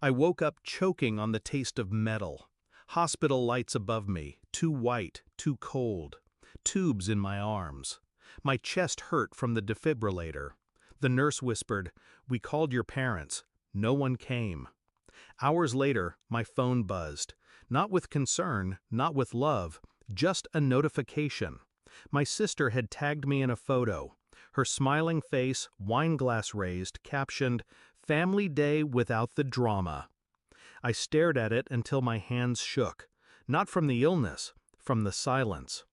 I woke up choking on the taste of metal. Hospital lights above me, too white, too cold. Tubes in my arms. My chest hurt from the defibrillator. The nurse whispered, "We called your parents. No one came." Hours later, my phone buzzed. Not with concern, not with love, just a notification. My sister had tagged me in a photo. Her smiling face, wine glass raised, captioned, "Family Day without the drama." I stared at it until my hands shook. Not from the illness, from the silence.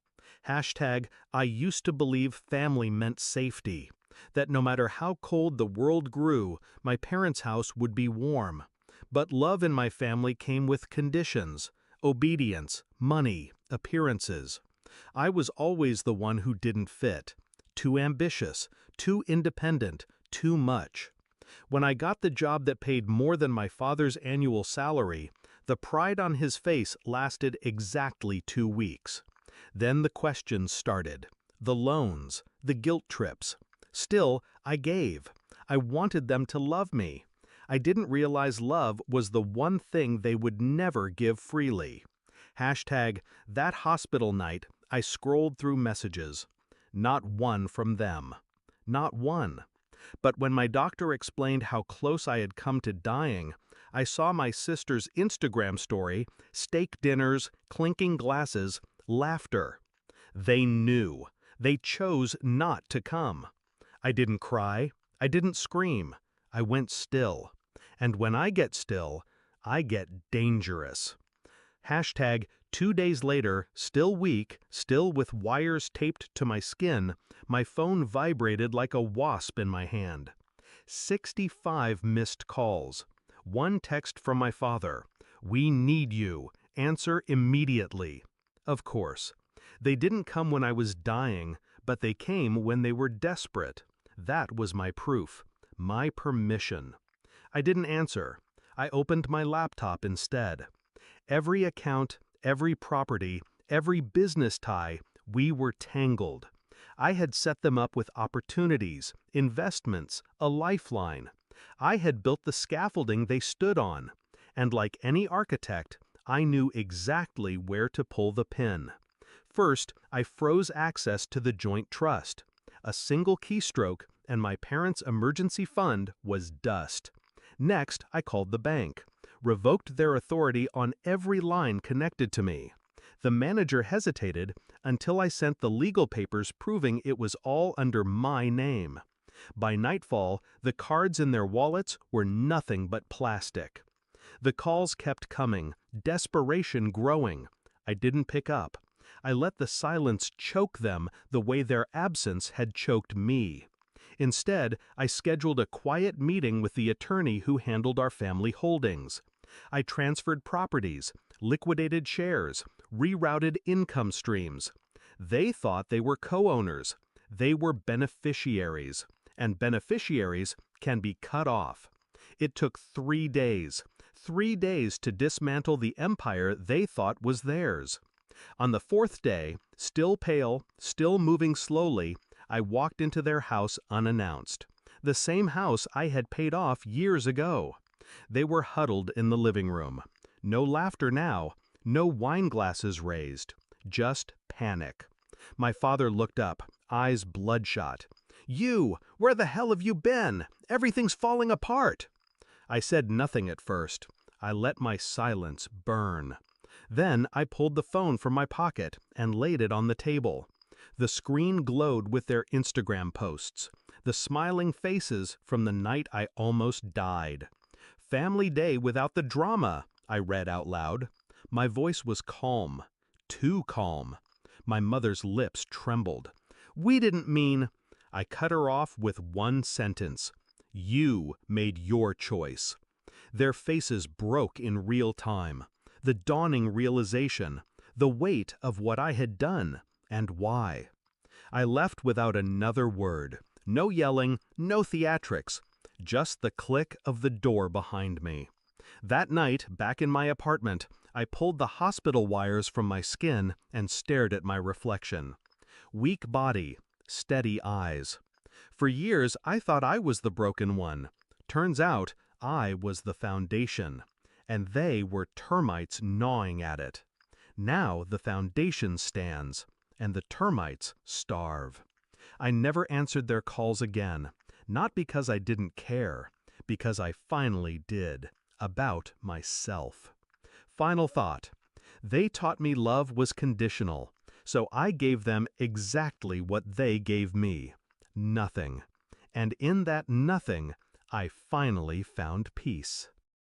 Hashtag, I used to believe family meant safety. That no matter how cold the world grew, my parents' house would be warm. But love in my family came with conditions. Obedience, money, appearances. I was always the one who didn't fit. Too ambitious, too independent, too much. When I got the job that paid more than my father's annual salary, the pride on his face lasted exactly 2 weeks. Then the questions started. The loans, the guilt trips. Still, I gave. I wanted them to love me. I didn't realize love was the one thing they would never give freely. Hashtag, that hospital night, I scrolled through messages. Not one from them. Not one. But when my doctor explained how close I had come to dying, I saw my sister's Instagram story, steak dinners, clinking glasses, laughter. They knew. They chose not to come. I didn't cry. I didn't scream. I went still. And when I get still, I get dangerous. Hashtag, 2 days later, still weak, still with wires taped to my skin, my phone vibrated like a wasp in my hand. 65 missed calls. One text from my father. "We need you. Answer immediately." Of course. They didn't come when I was dying, but they came when they were desperate. That was my proof. My permission. I didn't answer. I opened my laptop instead. Every account, every property, every business tie, we were tangled. I had set them up with opportunities, investments, a lifeline. I had built the scaffolding they stood on. And like any architect, I knew exactly where to pull the pin. First, I froze access to the joint trust. A single keystroke, and my parents' emergency fund was dust. Next, I called the bank. Revoked their authority on every line connected to me. The manager hesitated until I sent the legal papers proving it was all under my name. By nightfall, the cards in their wallets were nothing but plastic. The calls kept coming, desperation growing. I didn't pick up. I let the silence choke them the way their absence had choked me. Instead, I scheduled a quiet meeting with the attorney who handled our family holdings. I transferred properties, liquidated shares, rerouted income streams. They thought they were co-owners. They were beneficiaries, and beneficiaries can be cut off. It took 3 days. 3 days to dismantle the empire they thought was theirs. On the 4th day, still pale, still moving slowly, I walked into their house unannounced. The same house I had paid off years ago. They were huddled in the living room. No laughter now, no wine glasses raised, just panic. My father looked up, eyes bloodshot. "You! Where the hell have you been? Everything's falling apart!" I said nothing at first. I let my silence burn. Then I pulled the phone from my pocket and laid it on the table. The screen glowed with their Instagram posts, the smiling faces from the night I almost died. "Family Day without the drama," I read out loud. My voice was calm, too calm. My mother's lips trembled. "We didn't mean—" I cut her off with one sentence. "You made your choice." Their faces broke in real time. The dawning realization, the weight of what I had done, and why. I left without another word. No yelling, no theatrics. Just the click of the door behind me. That night, back in my apartment, I pulled the hospital wires from my skin and stared at my reflection. Weak body, steady eyes. For years, I thought I was the broken one. Turns out, I was the foundation, and they were termites gnawing at it. Now the foundation stands, and the termites starve. I never answered their calls again, not because I didn't care, because I finally did, about myself. Final thought. They taught me love was conditional, so I gave them exactly what they gave me. Nothing. And in that nothing, I finally found peace.